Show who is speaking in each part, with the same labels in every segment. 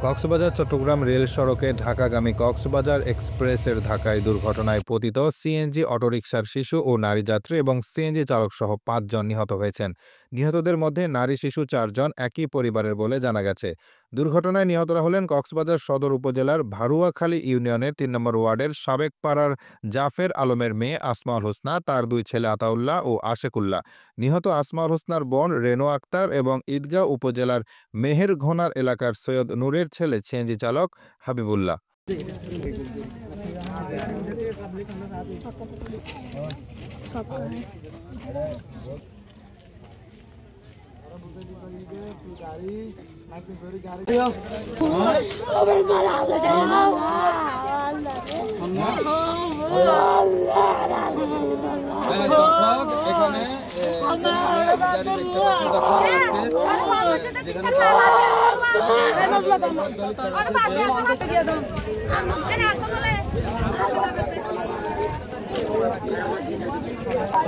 Speaker 1: Cox's Bazar Chittagong rail সড়কে ঢাকাগামী কক্সবাজার এক্সপ্রেসের ধাক্কায় দুর্ঘটনায় পতিত সিএনজি অটোরিকশার শিশু ও নারী যাত্রী এবং সিএনজি চালকসহ ৫ জন নিহত হয়েছেন। নিহতদের মধ্যে নারী শিশু ৪ জন একই পরিবারের বলে জানা গেছে। দুর্ঘটনায় নিহতরা হলেন কক্সবাজার সদর উপজেলার ভারুয়াখালী ইউনিয়নের ৩ নম্বর ওয়ার্ডের সাবেক পাড়ার জাফের আলমের মেয়ে আসমাউল হোসনা, তার ২ ছেলে আতাউল্লাহ ও আশেকুল্লাহ। নিহত আসমাউল হোসনার বোন রেনো আক্তার এবং ঈদগাঁও উপজেলার মেহেরঘোনার এলাকার সৈয়দ নূরের ছেলে সিএনজি চালক Habibullah.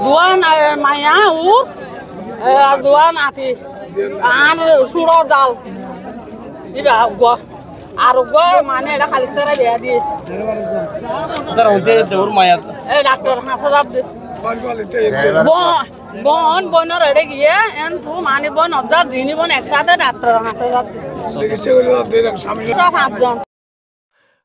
Speaker 2: Dua maya dua nati an suro dal ida gua আর গো মানে এটা খালি সেরা দেয়া দি তার ওতে দৌর মায়া ডাক্তার হাসপাতাল দে বন বনর এড়ে গিয়ে এন তু মানে বন অর্ধ দিনই বন একসাথে ডাক্তার হাসপাতাল চিকিৎসা করে স্বামী সব 5 জন।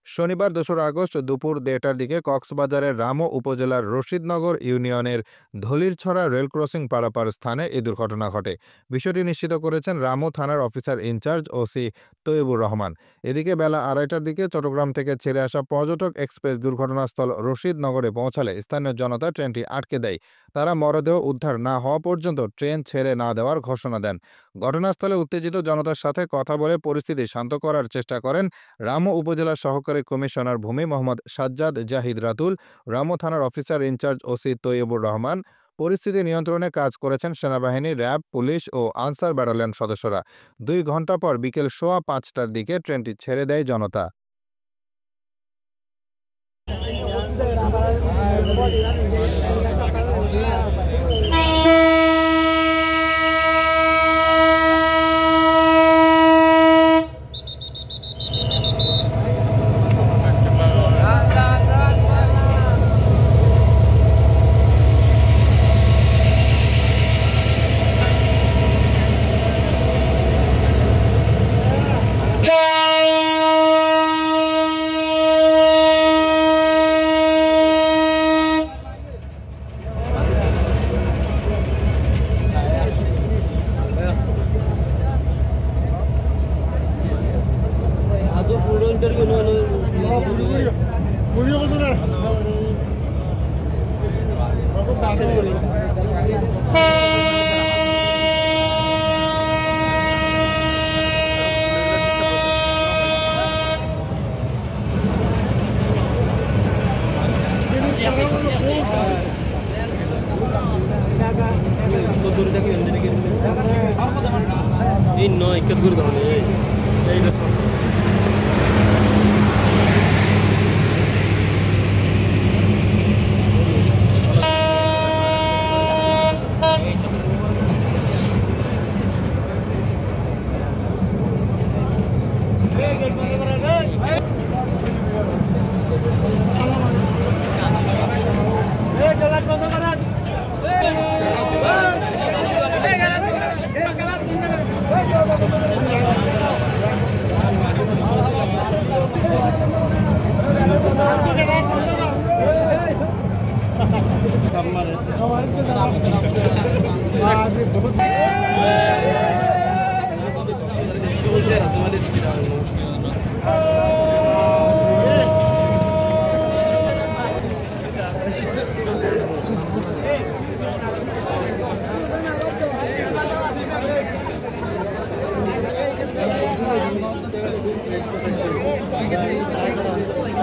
Speaker 1: শনিবার ২রা আগস্ট দুপুর ১:৩০টার দিকে কক্সবাজারের রামু উপজেলার রশিদনগর ইউনিয়নের ধলিরছড়া রেল ক্রসিং পারাপার স্থানে এই দুর্ঘটনা ঘটে। বিষয়টি নিশ্চিত করেছেন রামু থানার officer in charge OC Taiyabur Rahman. এদিকে বেলা ২:৩০টার দিকে চট্টগ্রাম থেকে ছেড়ে আসা পর্যটক এক্সপ্রেস দুর্ঘটনাস্থল রশিদনগরে পৌঁছালে স্থানীয় জনতা ট্রেনটি আটকে দেয়। তারা মরদেহ উদ্ধার না হওয়া পর্যন্ত ট্রেন ছেড়ে না দেওয়ার ঘোষণা দেন। ঘটনাস্থলে উত্তেজিত জনতার সাথে কথা বলে পরিস্থিতি শান্ত করার চেষ্টা করেন রামু উপজেলা সহকারী কমিশনার ভূমি মোহাম্মদ সাজ্জাদ জাহিদ রাতুল, রামু থানার officer in charge OC Taiyabur Rahman. পরিস্থিতি নিয়ন্ত্রণে কাজ করেছেন সেনাবাহিনী, র্যাব, পুলিশ ও আনসার ব্যাটালিয়ন সদস্যরা। ২ ঘণ্টা পর বিকেল ৫:১৫টার দিকে ট্রেনটি ছেড়ে দেয় জনতা।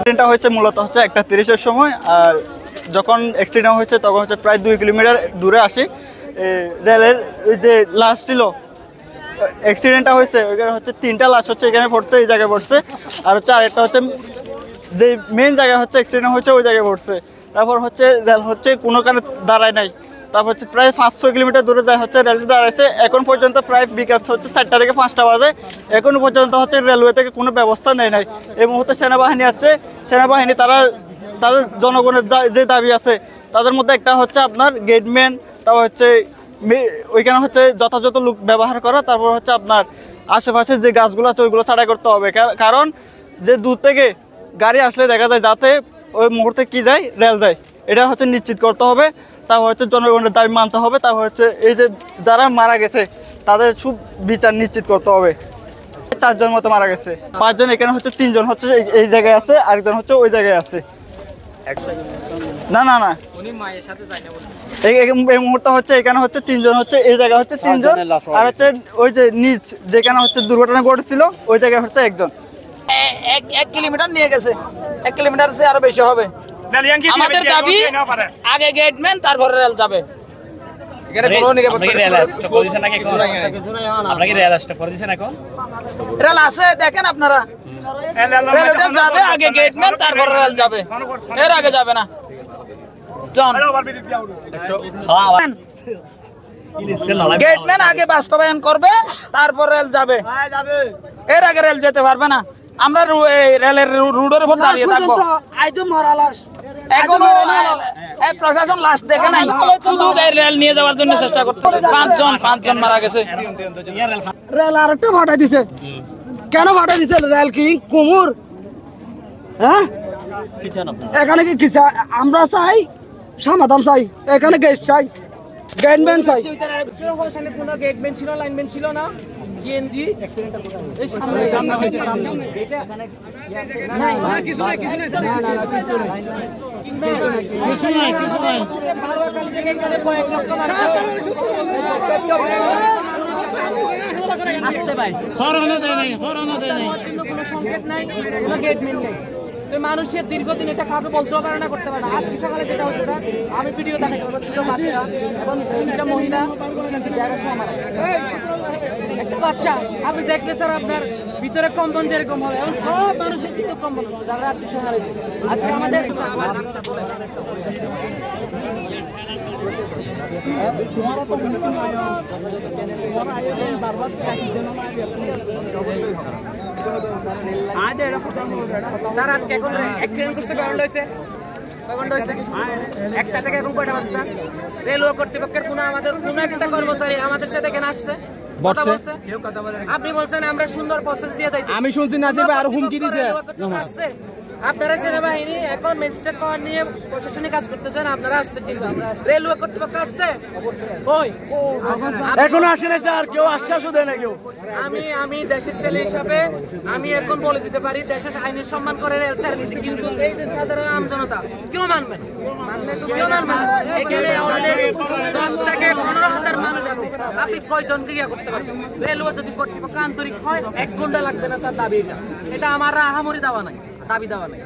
Speaker 3: অ্যাক্সিডেন্টটা হয়েছে মূলত হচ্ছে 1:30-এর সময়। আর যখন অ্যাক্সিডেন্ট হয়েছে তখন হচ্ছে প্রায় 2 কিলোমিটার দূরে আসি রেলের যে লাশ ছিল অ্যাক্সিডেন্টটা হয়েছে ওইখানে হচ্ছে 3টা লাশ হচ্ছে এখানে পড়ছে, এই জায়গায় পড়ছে। আর হচ্ছে আরেকটা হচ্ছে যে মেন জায়গায় হচ্ছে অ্যাক্সিডেন্ট হয়েছে ওই জায়গায় পড়ছে। তারপর হচ্ছে রেল হচ্ছে কোনো কারণে দাঁড়ায় নাই, তারপর হচ্ছে প্রায় 500 কিলোমিটার দূরে যায় হচ্ছে রেলওয়ে দাঁড়াইছে। এখন পর্যন্ত প্রায় বিকাশ হচ্ছে 4টা থেকে 5টা বাজে, এখনো পর্যন্ত হচ্ছে রেলওয়ে থেকে কোনো ব্যবস্থা নেয় নাই। এই মুহূর্তে সেনাবাহিনী আছে, সেনাবাহিনী তাদের জনগণের যে দাবি আছে তাদের মধ্যে একটা হচ্ছে আপনার গেটম্যান, তারপর হচ্ছে ওইখানে হচ্ছে যথাযথ লোক ব্যবহার করা, তারপর হচ্ছে আপনার আশেপাশে যে গাছগুলো আছে ওইগুলো ছাড়াই করতে হবে। কারণ যে দূর থেকে গাড়ি আসলে দেখা যায় যাতে ওই মুহূর্তে কি যায় রেল যায়, এটা হচ্ছে নিশ্চিত করতে হবে। তারপর হচ্ছে জনগণের দাবি মানতে হবে। তারপর হচ্ছে এই যে যারা মারা গেছে তাদের বিচার নিশ্চিত করতে হবে। 4 জন মতো মারা গেছে, 5 জন, এখানে হচ্ছে 3 জন হচ্ছে এই জায়গায় আছে, আরেকজন হচ্ছে ওই জায়গায় আছে। না না না, এই মুহূর্তে হচ্ছে এখানে হচ্ছে 3 জন হচ্ছে এই জায়গায় হচ্ছে 3 জন, আর হচ্ছে ওই যে নিচ যেখানে হচ্ছে দুর্ঘটনা ঘটেছিল ওই জায়গায় হচ্ছে 1 জন।
Speaker 4: 1 কিলোমিটার নিয়ে গেছে, 1 কিলোমিটার সে আরো বেশি হবে। আমাদের দাবি আগে গেটম্যান তারপরে রেল যাবে। রেল আছে দেখেন আপনারা, রেলটা যাবে আগে গেটম্যান তারপরে রেল যাবে, এর আগে যাবে না। গেটম্যান আগে বাস্তবায়ন করবে তারপর রেল যাবে, এর আগে রেল যেতে পারবে না। আমরা রেলের রুটের উপর দাঁড়িয়ে থাকবো। এখনো প্রশাসন লাশ দেখে নাই, শুধু রেল নিয়ে যাওয়ার জন্য চেষ্টা করতে। 5 জন মারা গেছে।
Speaker 5: রেল আর একটা ভাটা দিছে, কেন ভাটা দিছে? রেল কি কুমুর? হ্যাঁ, এখানে কি চাই? আমরা চাই সমাধান, চাই এখানে গেট চাই, গেটম্যান চাই।
Speaker 6: কোনো গেটম্যান ছিল, লাইনম্যান ছিল না। জিএনজি কোনো সংকেত নাই, কোনো গেটম্যান নেই। মানুষের দীর্ঘদিন এটা কাউকে বলতেও পারে না, করতে পারে না। আজকে সকালে যেটা হচ্ছে আমি ভিডিও দেখাতে পারবো, ছোট বাচ্চা এবং 2টা মহিলা, একটা বাচ্চা আপনি দেখলে স্যার আপনার ভিতরে কম্পন যেরকম হবে, এবং সব মানুষের কিন্তু কম্পন হচ্ছে যারা রাত্রি সময় হারিয়েছে। আজকে আমাদের স্যার আজকে এখন অ্যাক্সিডেন্ট করতে গ্রাউন্ড হয়েছে, একটা থেকে এখন কয়টা বাজছে? রেলওয়ে কর্তৃপক্ষের আমাদের কোনো একটা কর্মচারী আমাদের সাথে এখানে আসছে, আপনি বলছেন আমরা সুন্দর প্রসেস দিয়ে যাই।
Speaker 5: আমি শুনছি নাজিব আর হুমকি দিছে।
Speaker 6: আপনারা সেনাবাহিনী এখন ম্যাজিস্ট্রেট পাওয়ার নিয়ে প্রশাসনিক কাজ করতেছেন, আপনারা আসছে কিন্তু রেলওয়ে কর্তৃপক্ষ আসছে কই?
Speaker 5: এখনো আসে না স্যার, কেউ আশ্বাসও দেয় না কেউ।
Speaker 6: আমি দেশের ছেলে হিসাবে আমি এখন বলে দিতে পারি দেশের আইনের সম্মান করে রেল ছেড়ে দিতে, কিন্তু এই যে সাধারণ আমজনতা কেউ মানবে না, কেউ মানবে না। এখানে অলরেডি 10 থেকে 15,000 মানুষ আছে, আপনি কয়জনকে ইয়া করতে পারবেন? রেলওয়ে যদি কর্তৃপক্ষ আন্তরিক হয় 1 ঘন্টা লাগবে না স্যার। দাবি এটা আমার আহামরি দাওয়া নাই, দাবি দেওয়া নাই।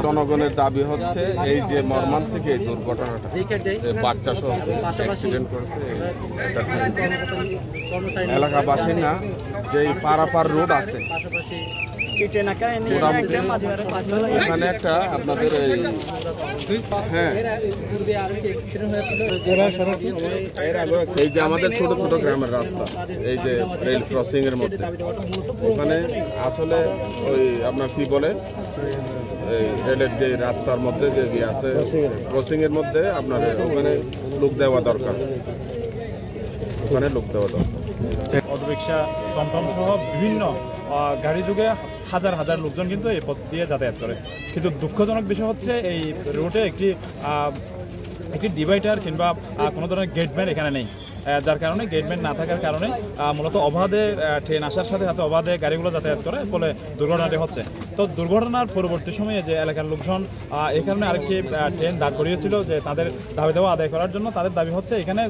Speaker 7: জনগণের দাবি হচ্ছে এই যে মর্মান্তিক এই দুর্ঘটনাটা, বাচ্চা সহ অ্যাক্সিডেন্ট করেছে এলাকাবাসী না, যে পারাপার রোড আছে এখানে একটা আপনাদের এই যে আমাদের ছোট ছোট গ্রামের রাস্তা, এই যে রেল ক্রসিং এর মধ্যে ওখানে আসলে ওই আপনার কি বলে এই রেলের যে রাস্তার মধ্যে যে আছে ক্রসিং এর মধ্যে আপনার ওখানে লোক দেওয়া দরকার। ওখানে লোক দেওয়া দরকার।
Speaker 8: অটোরিকশা, টমটম সহ বিভিন্ন গাড়ি যুগে হাজার হাজার লোকজন কিন্তু এই পথ দিয়ে যাতায়াত করে। কিন্তু দুঃখজনক বিষয় হচ্ছে এই রোডে একটি ডিভাইডার কিংবা কোনো ধরনের গেটম্যান এখানে নেই, যার কারণে গেটম্যান না থাকার কারণে মূলত অবাধে ট্রেন আসার সাথে সাথে অবাধে গাড়িগুলো যাতায়াত করে, ফলে দুর্ঘটনাটি হচ্ছে। তো দুর্ঘটনার পরবর্তী সময়ে যে এলাকার লোকজন এই কারণে আরেকটি ট্রেন দাঁড় করিয়েছিল যে তাদের দাবি দেওয়া আদায় করার জন্য। তাদের দাবি হচ্ছে এখানে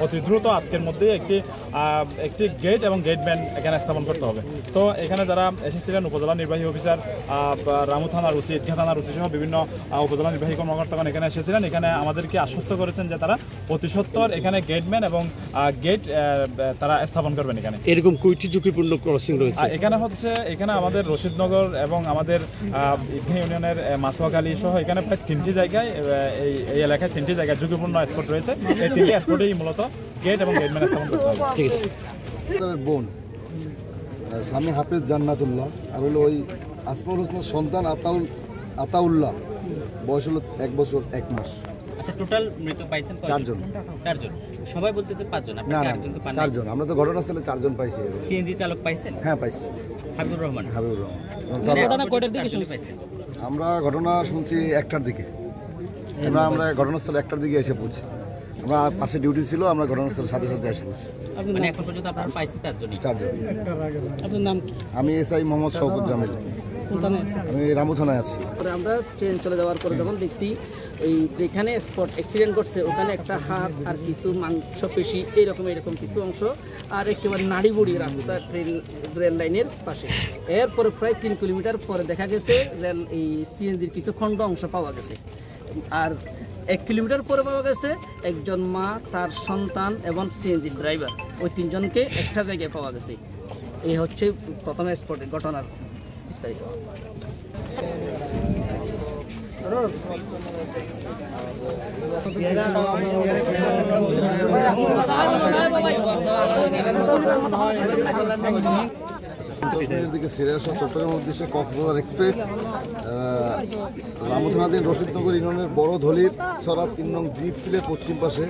Speaker 8: অতি দ্রুত আজকের মধ্যে একটি গেট এবং গেটম্যান এখানে স্থাপন করতে হবে। তো এখানে যারা এসেছিলেন উপজেলা নির্বাহী অফিসার, রামু থানার ওসি, ঈদগাহ থানার ওসি সহ বিভিন্ন উপজেলা নির্বাহী কর্মকর্তাগণ এখানে এসেছিলেন। এখানে আমাদেরকে আশ্বস্ত করেছেন যে তারা অতি সত্বর এখানে গেটম্যান এবং গেট তারা স্থাপন করবেন। এখানে
Speaker 9: এরকম কয়টি ঝুঁকিপূর্ণ ক্রসিং রয়েছে?
Speaker 8: এখানে আমাদের রশিদনগর এবং আমাদের ঈদগাহ ইউনিয়নের মাসোয়াখালী সহ এখানে প্রায় 3টি জায়গায় এই এলাকায় 3টি জায়গায় ঝুঁকিপূর্ণ স্পট রয়েছে। এই 3টি স্পটেই মূলত গেট এবং গেটম্যান স্থাপন করতে হবে।
Speaker 9: ঠিক আছে।
Speaker 10: বোন স্বামী হাফেজ জান্নাতুল্লাহ আর হলো ওই আসমাউল হোসেনের সন্তান আতাউল্লাহ, বয়স হলো 1 বছর 1 মাস।
Speaker 11: আচ্ছা, টোটাল মৃত পাইছেন কয়জন? 4জন। সবাই বলতেছে 5 জন, আপনি 4 জন তো পান?
Speaker 10: 4 জন। আমরা তো ঘটনাস্থলে 4 জন পাইছি।
Speaker 11: সিএনজি চালক পাইছেন?
Speaker 10: হ্যাঁ পাইছি।
Speaker 11: হাবিবুর রহমান।
Speaker 10: ঘটনা কয়টার দিকে শুনছেন? আমরা ঘটনা শুনছি 1টার দিকে। আমরা ঘটনাস্থলে 1টার দিকে এসে পৌঁছি। আমরা পাশে ডিউটি ছিল, আমরা ঘটনাস্থলের সাথে সাথে এসে পৌঁছি।
Speaker 11: মানে এখন পর্যন্ত আপনারা পাইছেন 4 জনই?
Speaker 10: 4 জন।
Speaker 9: আপনার নাম কি?
Speaker 10: আমি এসআই মোহাম্মদ শওকত জামিল। আমি রামু থানায় আছি।
Speaker 5: আমরা ট্রেন চলে যাওয়ার পরে যখন দেখছি এই যেখানে স্পট অ্যাক্সিডেন্ট ঘটছে ওখানে একটা হাত আর কিছু মাংসপেশি এরকম কিছু অংশ আর একেবারে নাড়িবুড়ি রাস্তা রেল লাইনের পাশে। এরপরে প্রায় 3 কিলোমিটার পরে দেখা গেছে এই সিএনজির কিছু খণ্ড অংশ পাওয়া গেছে। আর 1 কিলোমিটার পরে পাওয়া গেছে একজন মা, তার সন্তান এবং সিএনজি ড্রাইভার, ওই 3 জনকে একটা জায়গায় পাওয়া গেছে। এই হচ্ছে প্রথমে স্পটের ঘটনার বিস্তারিত।
Speaker 10: দিকে ছেড়ে আসা চট্টগ্রাম উদ্দেশ্যে কক্সবাজার এক্সপ্রেস রামু থানাধীন রশিদনগর ইউনিয়নের বড় ধলির ছড়া 3 নং দ্বীপ ফিলের পশ্চিম পাশে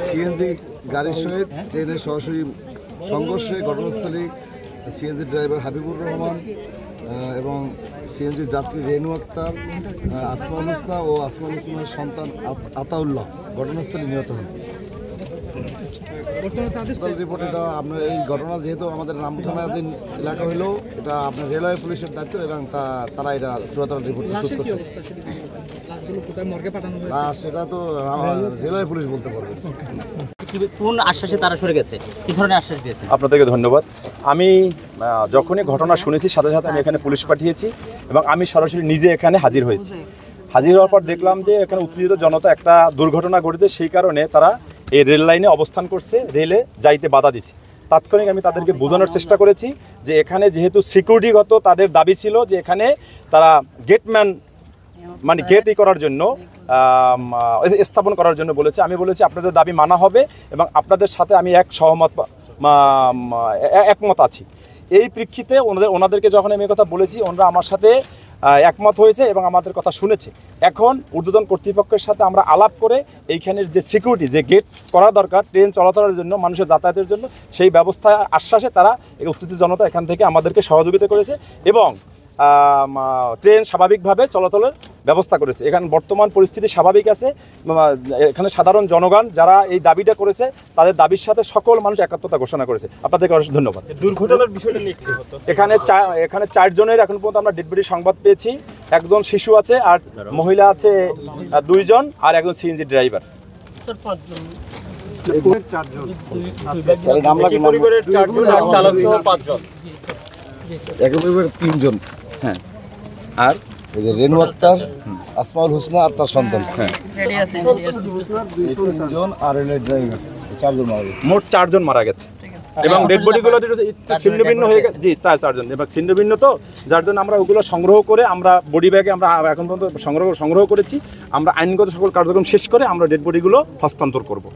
Speaker 10: সিএনজি গাড়ির সহিত ট্রেনের সরাসরি সংঘর্ষে ঘটনাস্থলে সিএনজি ড্রাইভার হাবিবুর রহমান এবং সিএনজি যাত্রী রেনু আক্তার, আসমাউল হোসনা ও আসমাউল হোসনের সন্তান আতাউল্লাহ ঘটনাস্থলে নিহত হন। রিপোর্ট এটা আপনার এই ঘটনা যেহেতু আমাদের রামু থানাধীন এলাকা হলেও এটা আপনার রেলওয়ে পুলিশের দায়িত্ব এবং তারা এটা চূড়ান্ত রিপোর্ট প্রস্তুত করছে। সেটা তো রেলওয়ে পুলিশ বলতে পারবে।
Speaker 11: কোন আশ্বাসে তারা সরে গেছে? কি ধরনের আশ্বাস দিয়েছেন?
Speaker 12: আপনাদেরকে ধন্যবাদ। আমি যখনই ঘটনা শুনেছি সাথে সাথে আমি এখানে পুলিশ পাঠিয়েছি এবং আমি সরাসরি নিজে এখানে হাজির হয়েছি। হাজির হওয়ার পর দেখলাম যে এখানে উত্তেজিত জনতা একটা দুর্ঘটনা ঘটেছে, সেই কারণে তারা এই রেল লাইনে অবস্থান করছে, রেলে যাইতে বাধা দিচ্ছে। তাৎক্ষণিক আমি তাদেরকে বোঝানোর চেষ্টা করেছি যে এখানে যেহেতু সিকিউরিটিগত তাদের দাবি ছিল যে এখানে তারা গেটম্যান মানে গেট করার জন্য স্থাপন করার জন্য বলেছে। আমি বলেছি আপনাদের দাবি মানা হবে এবং আপনাদের সাথে আমি একমত আছি। এই প্রেক্ষিতে ওনাদেরকে যখন আমি কথা বলেছি ওনারা আমার সাথে একমত হয়েছে এবং আমাদের কথা শুনেছে। এখন ঊর্ধ্বতন কর্তৃপক্ষের সাথে আমরা আলাপ করে এইখানের যে সিকিউরিটি যে গেট করা দরকার ট্রেন চলাচলের জন্য, মানুষের যাতায়াতের জন্য, সেই ব্যবস্থা আশ্বাসে তারা এই উত্তেজিত জনতা এখান থেকে আমাদেরকে সহযোগিতা করেছে এবং ট্রেন স্বাভাবিকভাবে চলাচলের ব্যবস্থা করেছে। এখানে বর্তমান পরিস্থিতি স্বাভাবিক আছে। এখানে সাধারণ জনগণ যারা এই দাবিটা করেছে তাদের দাবির সাথে সকল মানুষ একাত্মতা ঘোষণা করেছে। আপনাদেরকে অনেক ধন্যবাদ।
Speaker 8: দুর্ঘটনার বিষয়টা নিয়ে
Speaker 12: এখানে 4 জনের এখন পর্যন্ত আমরা ডেড বডি সংবাদ পেয়েছি। একজন শিশু আছে আর মহিলা আছে 2 জন আর একজন সিএনজি ড্রাইভার।
Speaker 8: পরিবারের 4 জন আর চালক সহ 5 জন।
Speaker 10: একেবারে 3 জন।
Speaker 12: হ্যাঁ, আর
Speaker 10: ওই যে রেনু আক্তার, আসমাউল হোসনা আর তার সন্তান।
Speaker 12: হ্যাঁ,
Speaker 10: 3 জন আর রেলের ড্রাইভার 4 জন মারা গেছে।
Speaker 12: মোট 4 জন মারা গেছে এবং ডেড বডিগুলো ছিন্নভিন্ন হয়ে গেছে। জি, 4 জন এবং ছিন্নভিন্ন, তো যার জন্য আমরা ওগুলো সংগ্রহ করে আমরা বডি ব্যাগে আমরা এখন পর্যন্ত সংগ্রহ করেছি। আমরা আইনগত সকল কার্যক্রম শেষ করে আমরা ডেড বডিগুলো হস্তান্তর করব।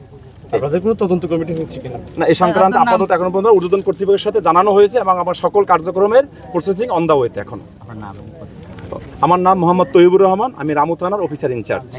Speaker 8: আপনাদের কোনো তদন্ত কমিটি হচ্ছে কিনা?
Speaker 12: না, এই সংক্রান্ত আপাতত এখন পর্যন্ত ঊর্ধ্বতন কর্তৃপক্ষের সাথে জানানো হয়েছে এবং আমার সকল কার্যক্রমের প্রসেসিং অন দা ওয়েতে। এখন আমার নাম মোহাম্মদ তৈবুর রহমান, আমি রামু থানার অফিসার ইনচার্জ।